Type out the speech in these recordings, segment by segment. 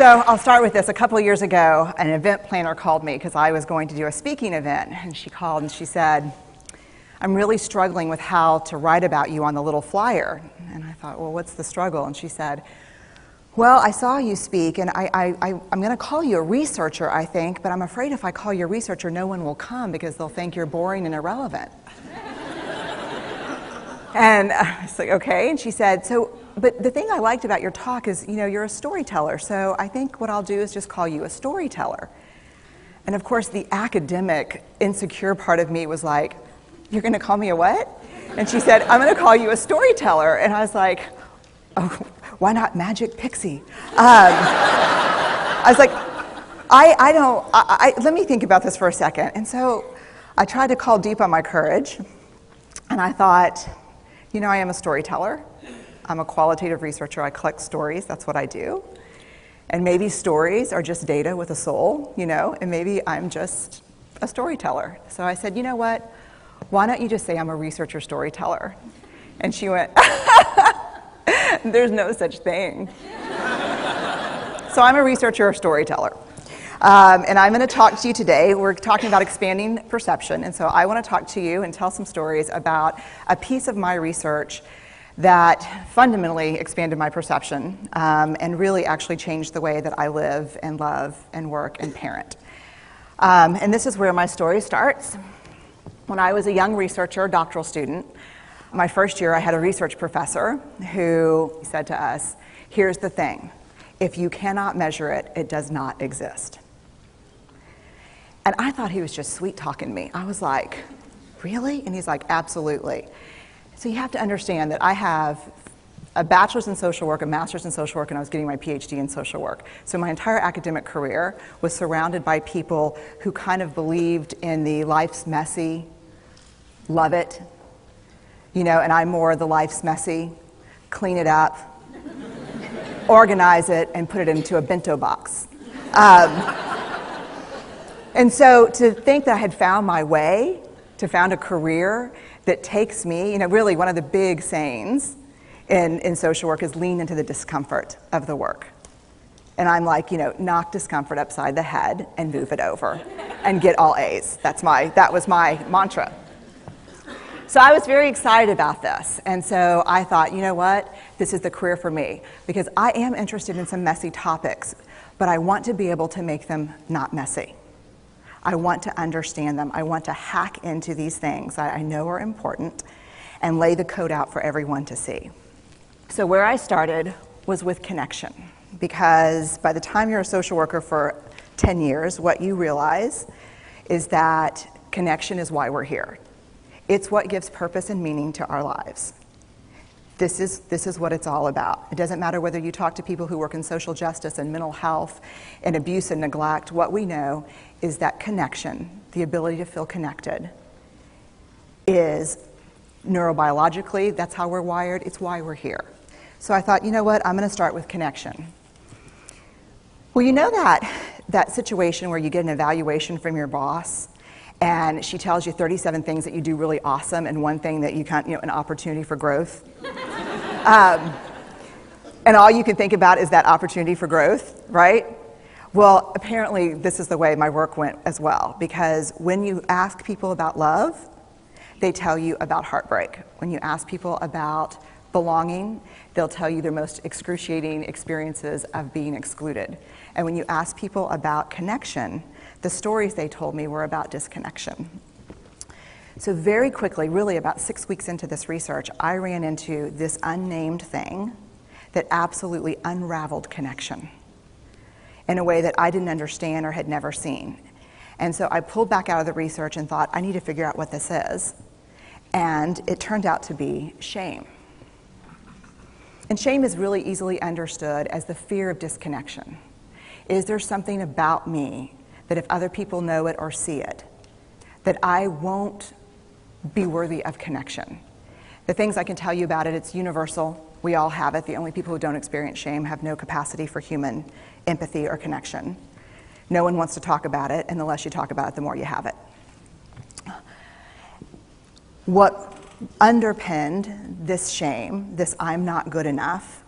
So I'll start with this. A couple of years ago, an event planner called me because I was going to do a speaking event. And she called and she said, I'm really struggling with how to write about you on the little flyer. And I thought, well, what's the struggle? And she said, well, I saw you speak, and I'm going to call you a researcher, I think, but I'm afraid if I call you a researcher, no one will come because they'll think you're boring and irrelevant. And I was like, okay. And she said, but the thing I liked about your talk is, you're a storyteller, so I think what I'll do is just call you a storyteller. And of course, the academic, insecure part of me was like, you're going to call me a what? And she said, I'm going to call you a storyteller. And I was like, oh, why not Magic Pixie? I was like, let me think about this for a second. And so I tried to call deep on my courage, and I thought, I am a storyteller. I'm a qualitative researcher. I collect stories. That's what I do. And maybe stories are just data with a soul, and maybe I'm just a storyteller. So I said, you know what? Why don't you just say I'm a researcher storyteller? And she went, there's no such thing. So I'm a researcher storyteller. And I'm going to talk to you today. We're talking about expanding perception. And so I want to talk to you and tell some stories about a piece of my research that fundamentally expanded my perception and really actually changed the way that I live and love and work and parent. And this is where my story starts. When I was a young researcher, doctoral student, my first year I had a research professor who said to us, here's the thing, if you cannot measure it, it does not exist. And I thought he was just sweet-talking me. I was like, really? And he's like, absolutely. So you have to understand that I have a bachelor's in social work, a master's in social work, and I was getting my PhD in social work. So my entire academic career was surrounded by people who kind of believed in the life's messy, love it, and I'm more the life's messy, clean it up, organize it, and put it into a bento box. And so to think that I had found my way, to found a career that takes me, really one of the big sayings in social work is lean into the discomfort of the work. And I'm like, knock discomfort upside the head and move it over and get all A's. That was my mantra. So I was very excited about this. And so I thought, you know what? This is the career for me because I am interested in some messy topics, but I want to be able to make them not messy. I want to understand them. I want to hack into these things that I know are important and lay the code out for everyone to see. So where I started was with connection, because by the time you're a social worker for 10 years, what you realize is that connection is why we're here. It's what gives purpose and meaning to our lives. This is what it's all about. It doesn't matter whether you talk to people who work in social justice and mental health and abuse and neglect. What we know is that connection, the ability to feel connected, is neurobiologically, that's how we're wired, it's why we're here. So I thought, you know what, I'm going to start with connection. Well, that situation where you get an evaluation from your boss and she tells you 37 things that you do really awesome and one thing that you can't, an opportunity for growth. And all you can think about is that opportunity for growth, right? Well, apparently this is the way my work went as well, because when you ask people about love, they tell you about heartbreak. When you ask people about belonging, they'll tell you their most excruciating experiences of being excluded. And when you ask people about connection, the stories they told me were about disconnection. So very quickly, really about 6 weeks into this research, I ran into this unnamed thing that absolutely unraveled connection in a way that I didn't understand or had never seen. And so I pulled back out of the research and thought, I need to figure out what this is. And it turned out to be shame. And shame is really easily understood as the fear of disconnection. Is there something about me that if other people know it or see it, that I won't be worthy of connection? The things I can tell you about it, it's universal. We all have it. The only people who don't experience shame have no capacity for human empathy or connection. No one wants to talk about it, and the less you talk about it, the more you have it. What underpinned this shame, this I'm not good enough,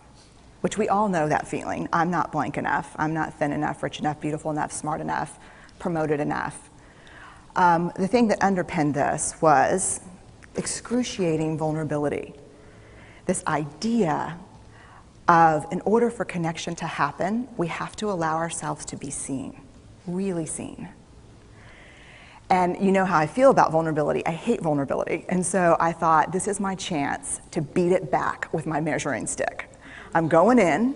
which we all know that feeling. I'm not blank enough. I'm not thin enough, rich enough, beautiful enough, smart enough, promoted enough. The thing that underpinned this was excruciating vulnerability. This idea of, in order for connection to happen, we have to allow ourselves to be seen, really seen. And you know how I feel about vulnerability. I hate vulnerability. And so I thought, this is my chance to beat it back with my measuring stick. I'm going in,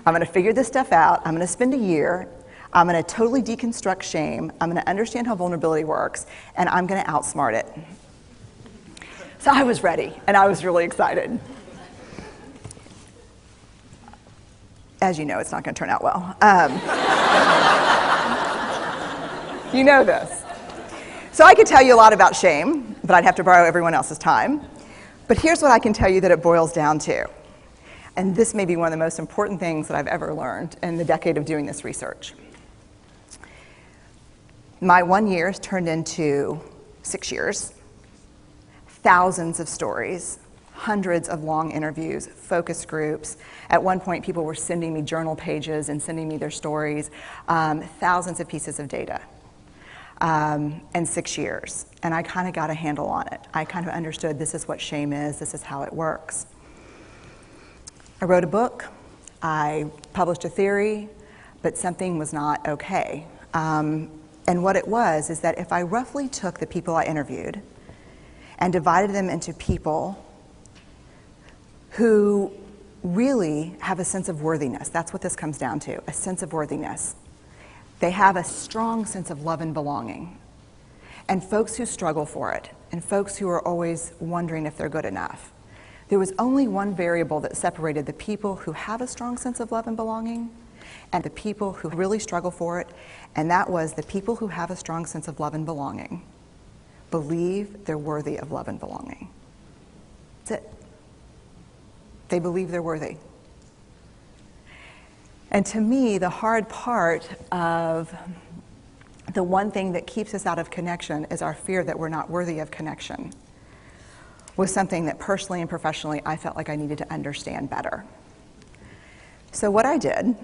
I'm going to figure this stuff out, I'm going to spend a year, I'm going to totally deconstruct shame, I'm going to understand how vulnerability works, and I'm going to outsmart it. So I was ready, and I was really excited. As you know, it's not going to turn out well. You know this. So I could tell you a lot about shame, but I'd have to borrow everyone else's time. But here's what I can tell you that it boils down to. And this may be one of the most important things that I've ever learned in the decade of doing this research. My 1 year has turned into 6 years, thousands of stories, hundreds of long interviews, focus groups. At one point, people were sending me journal pages and sending me their stories, thousands of pieces of data. And 6 years. And I kind of got a handle on it. I kind of understood this is what shame is, this is how it works. I wrote a book, I published a theory, but something was not okay. And what it was is that if I roughly took the people I interviewed and divided them into people who really have a sense of worthiness, that's what this comes down to, a sense of worthiness. They have a strong sense of love and belonging. And folks who struggle for it, and folks who are always wondering if they're good enough. There was only one variable that separated the people who have a strong sense of love and belonging and the people who really struggle for it, and that was the people who have a strong sense of love and belonging believe they're worthy of love and belonging. That's it. They believe they're worthy. And to me, the hard part of the one thing that keeps us out of connection is our fear that we're not worthy of connection, was something that personally and professionally I felt like I needed to understand better. So what I did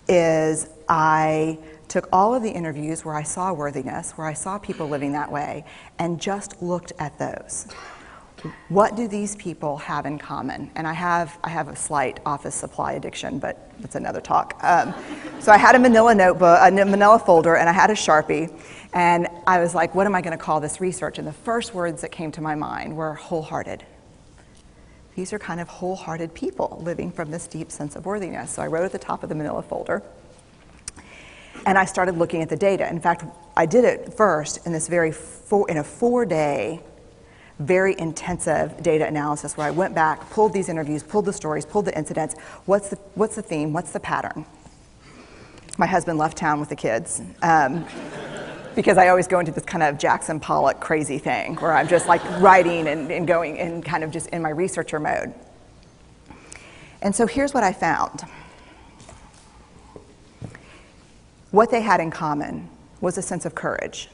is I took all of the interviews where I saw worthiness, where I saw people living that way, and just looked at those. What do these people have in common? And I have a slight office supply addiction, but that's another talk. So I had a manila notebook, a manila folder, and I had a Sharpie, and I was like, what am I going to call this research? And the first words that came to my mind were wholehearted. These are kind of wholehearted people living from this deep sense of worthiness. So I wrote at the top of the manila folder, and I started looking at the data. In fact, I did it first in this in a 4-day, very intensive data analysis where I went back, pulled these interviews, pulled the stories, pulled the incidents. What's the theme? What's the pattern? My husband left town with the kids because I always go into this kind of Jackson Pollock crazy thing where I'm just like writing and going and kind of just in my researcher mode. And so here's what I found. What they had in common was a sense of courage.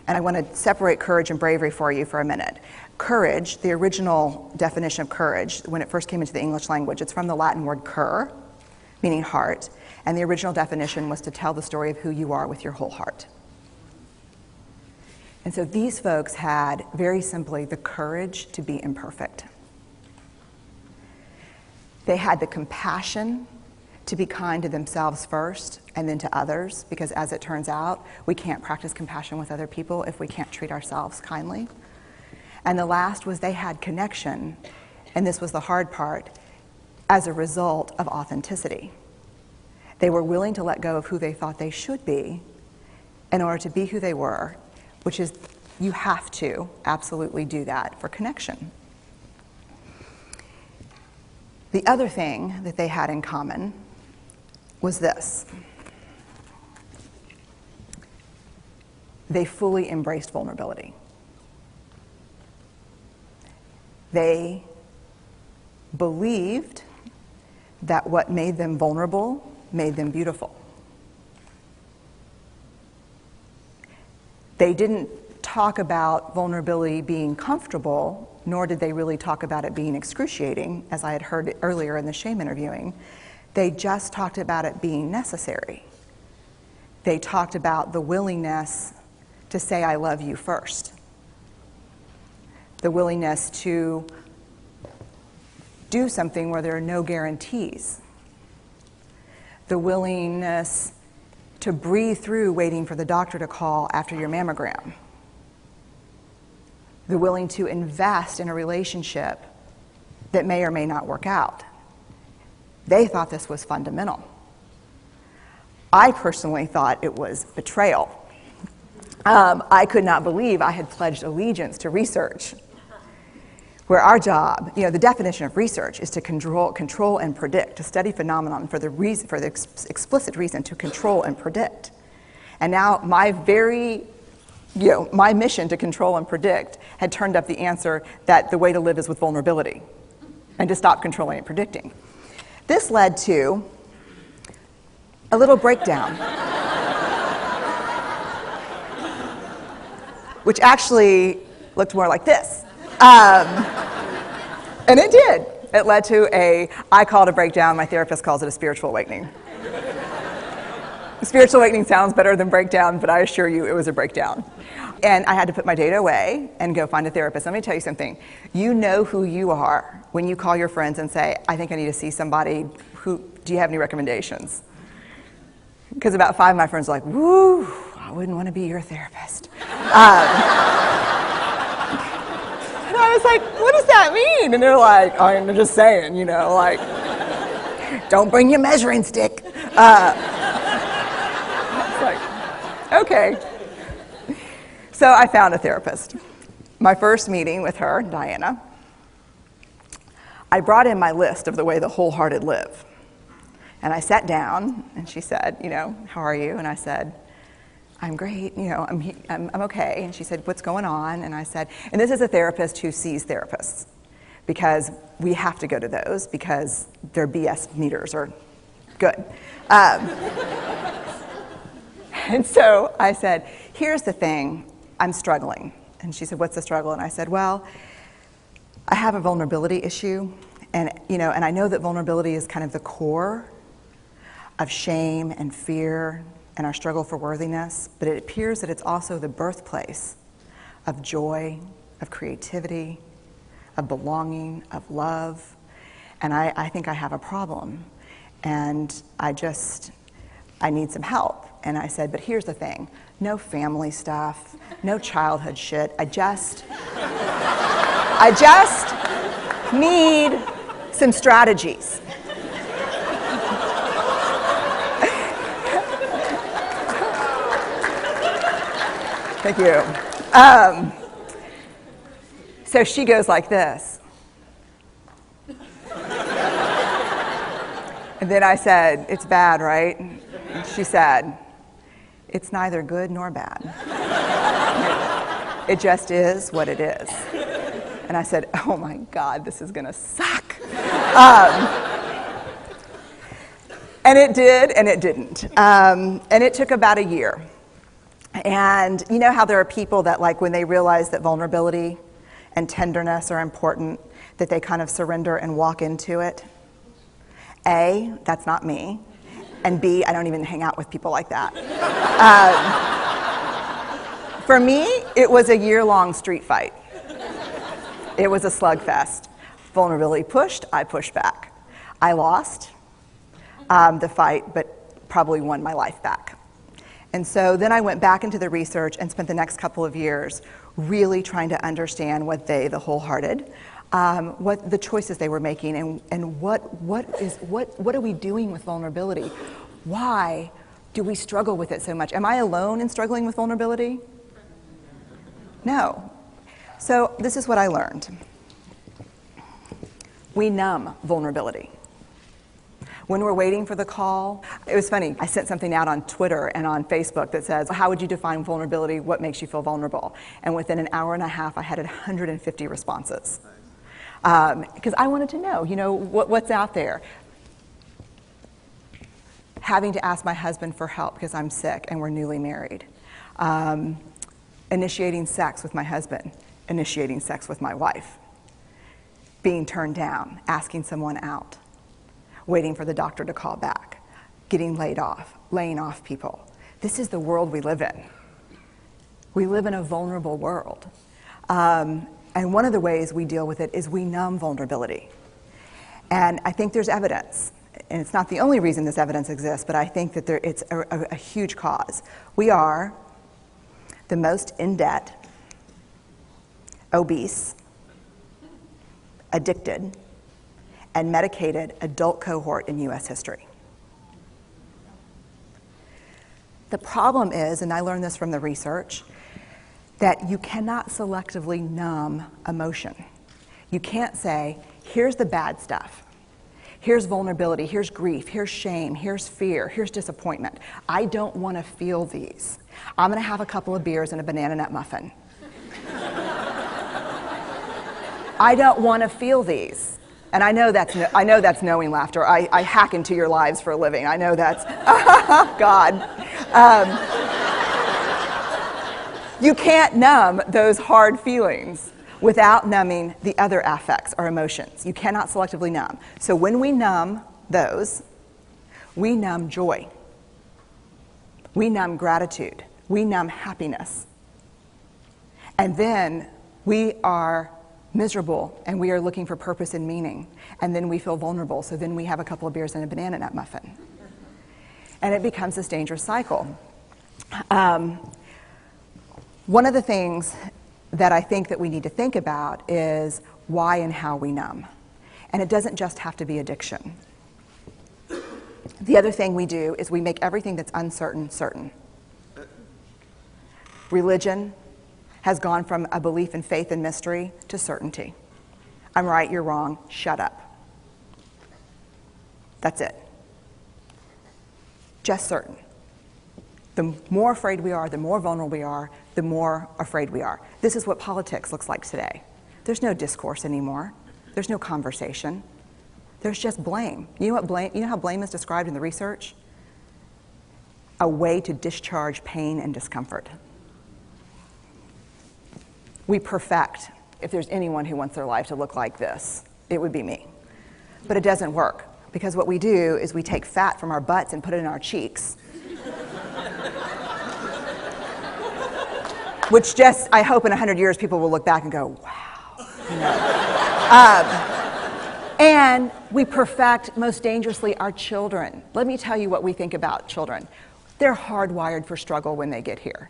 And I want to separate courage and bravery for you for a minute. Courage, the original definition of courage, when it first came into the English language, it's from the Latin word cur, meaning heart. And the original definition was to tell the story of who you are with your whole heart. And so these folks had, very simply, the courage to be imperfect. They had the compassion to be kind to themselves first and then to others, because as it turns out, we can't practice compassion with other people if we can't treat ourselves kindly. And the last was they had connection, and this was the hard part, as a result of authenticity. They were willing to let go of who they thought they should be in order to be who they were, which is, you have to absolutely do that for connection. The other thing that they had in common was this. They fully embraced vulnerability. They believed that what made them vulnerable made them beautiful. They didn't talk about vulnerability being comfortable, nor did they really talk about it being excruciating, as I had heard earlier in the shame interviewing. They just talked about it being necessary. They talked about the willingness to say I love you first. The willingness to do something where there are no guarantees. The willingness to breathe through waiting for the doctor to call after your mammogram. The willing to invest in a relationship that may or may not work out. They thought this was fundamental. I personally thought it was betrayal. I could not believe I had pledged allegiance to research, where our job, the definition of research is to control and predict, to study phenomenon for the explicit reason to control and predict. And now my mission to control and predict had turned up the answer that the way to live is with vulnerability and to stop controlling and predicting. This led to a little breakdown, which actually looked more like this. And it did. It led to I call it a breakdown, my therapist calls it a spiritual awakening. Spiritual awakening sounds better than breakdown, but I assure you it was a breakdown. And I had to put my data away and go find a therapist. Let me tell you something. You know who you are when you call your friends and say, I think I need to see somebody. Do you have any recommendations? Because about 5 of my friends are like, woo, I wouldn't want to be your therapist. And I was like, what does that mean? And they're like, I'm just saying, don't bring your measuring stick. It's like, okay. So I found a therapist. My first meeting with her, Diana, I brought in my list of the way the wholehearted live. And I sat down, and she said, how are you? And I said, I'm great, I'm okay. And she said, what's going on? And I said, and this is a therapist who sees therapists, because we have to go to those because their BS meters are good. And so I said, here's the thing, I'm struggling. And she said, what's the struggle? And I said, well, I have a vulnerability issue, and I know that vulnerability is kind of the core of shame and fear and our struggle for worthiness, but it appears that it's also the birthplace of joy, of creativity, of belonging, of love, and I think I have a problem, and I need some help. And I said, but here's the thing, no family stuff, no childhood shit, I just need some strategies. Thank you. So she goes like this. And then I said, it's bad, right? And she said, it's neither good nor bad. It just is what it is. And I said, oh my God, this is gonna suck. And it did, and it didn't. And it took about a year. And you know how there are people that, like, when they realize that vulnerability and tenderness are important, that they kind of surrender and walk into it? A, that's not me. And B, I don't even hang out with people like that. For me, it was a year-long street fight. It was a slugfest. Vulnerability pushed, I pushed back. I lost the fight, but probably won my life back. And so then I went back into the research and spent the next couple of years really trying to understand what the wholehearted, what the choices they were making, and what are we doing with vulnerability? Why do we struggle with it so much? Am I alone in struggling with vulnerability? No. So this is what I learned. We numb vulnerability. When we're waiting for the call, it was funny, I sent something out on Twitter and on Facebook that says, how would you define vulnerability? What makes you feel vulnerable? And within an hour and a half, I had 150 responses. Because I wanted to know, what's out there. Having to ask my husband for help because I'm sick and we're newly married. initiating sex with my husband, initiating sex with my wife, being turned down, asking someone out, waiting for the doctor to call back, getting laid off, laying off people. This is the world we live in. We live in a vulnerable world. And one of the ways we deal with it is we numb vulnerability. And I think there's evidence, and it's not the only reason this evidence exists, but I think that it's a huge cause. We are the most in debt, obese, addicted, and medicated adult cohort in US history. The problem is, and I learned this from the research, that you cannot selectively numb emotion. You can't say, here's the bad stuff. Here's vulnerability, here's grief, here's shame, here's fear, here's disappointment. I don't want to feel these. I'm going to have a couple of beers and a banana nut muffin. I don't want to feel these. And I know that's knowing laughter. I hack into your lives for a living. I know that's, God. You can't numb those hard feelings without numbing the other affects or emotions. You cannot selectively numb. So when we numb those, we numb joy. We numb gratitude. We numb happiness. And then we are miserable and we are looking for purpose and meaning. And then we feel vulnerable. So then we have a couple of beers and a banana nut muffin. And it becomes this dangerous cycle. One of the things that I think that we need to think about is why and how we numb. And it doesn't just have to be addiction. The other thing we do is we make everything that's uncertain certain. Religion has gone from a belief in faith and mystery to certainty. I'm right, you're wrong, shut up. That's it. Just certain. The more afraid we are, the more vulnerable we are, the more afraid we are. This is what politics looks like today. There's no discourse anymore. There's no conversation. There's just blame. You know how blame is described in the research? A way to discharge pain and discomfort. We perfect. If there's anyone who wants their life to look like this, it would be me. But it doesn't work, because what we do is we take fat from our butts and put it in our cheeks. Which just, I hope in 100 years people will look back and go, wow. You know? And we perfect, most dangerously, our children. Let me tell you what we think about children. They're hardwired for struggle when they get here.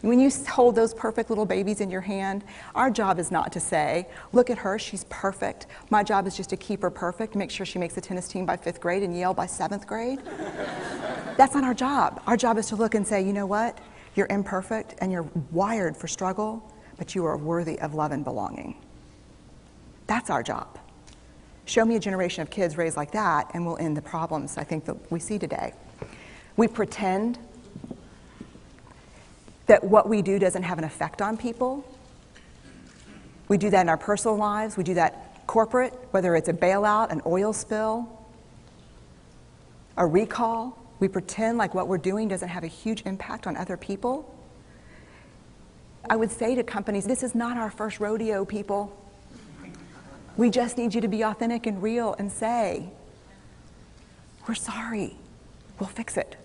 When you hold those perfect little babies in your hand, our job is not to say, look at her, she's perfect. My job is just to keep her perfect, make sure she makes the tennis team by 5th grade and Yale by 7th grade. That's not our job. Our job is to look and say, you know what? You're imperfect and you're wired for struggle, but you are worthy of love and belonging. That's our job. Show me a generation of kids raised like that and we'll end the problems I think that we see today. We pretend that what we do doesn't have an effect on people. We do that in our personal lives. We do that corporate, whether it's a bailout, an oil spill, a recall. We pretend like what we're doing doesn't have a huge impact on other people. I would say to companies, this is not our first rodeo, people. We just need you to be authentic and real and say, we're sorry, we'll fix it.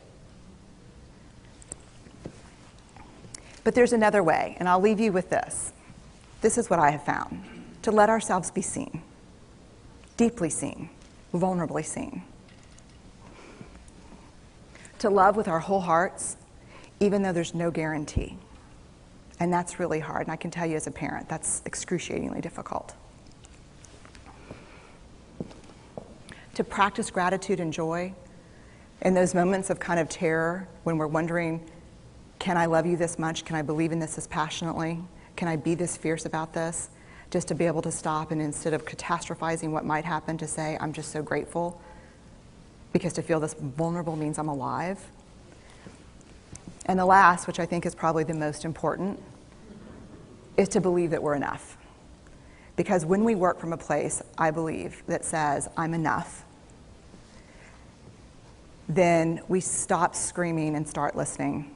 But there's another way, and I'll leave you with this. This is what I have found. To let ourselves be seen, deeply seen, vulnerably seen. To love with our whole hearts, even though there's no guarantee. And that's really hard, and I can tell you as a parent, that's excruciatingly difficult. To practice gratitude and joy in those moments of kind of terror when we're wondering, can I love you this much? Can I believe in this passionately? Can I be this fierce about this? Just to be able to stop and instead of catastrophizing what might happen, to say, I'm just so grateful. Because to feel this vulnerable means I'm alive. And the last, which I think is probably the most important, is to believe that we're enough. Because when we work from a place, I believe, that says, I'm enough, then we stop screaming and start listening.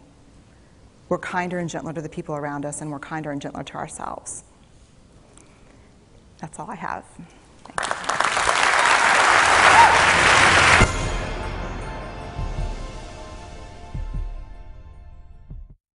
we're kinder and gentler to the people around us, and we're kinder and gentler to ourselves. That's all I have. Thank you.